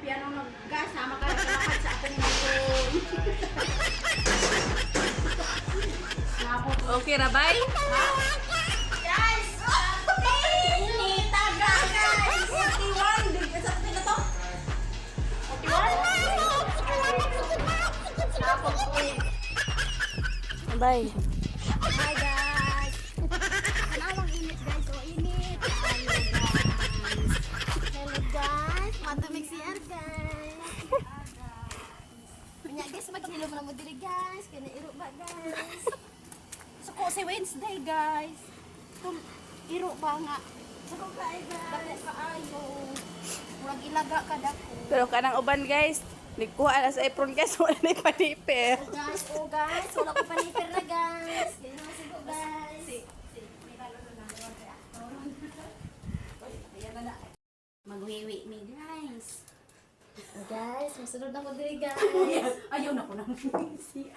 Piano naggas, sama ka lakad sa akong phone. Okay, Rabay? Guys! Ini taga guys! 41! Sa atin na to? 41? Napog po eh. Rabay. Hi guys! Kanawang init guys, o init. Hello guys! Matumig siya guys! Kanya guys, maghilom na mo diri guys. Kaya nairo ba guys? Suko si Wednesday guys. Kung iro ba nga? Suko ka guys. Dako kaayo. Murag ilaga ka dako. Pero kanang uban guys, nagkuha na sa apron guys, wala na ipanipir. Oh guys, wala ko panipir na guys. Yan na sigo guys. Magwiwi mi guys. Guys, masunod ako diri guys. Ayaw na ko nang siya.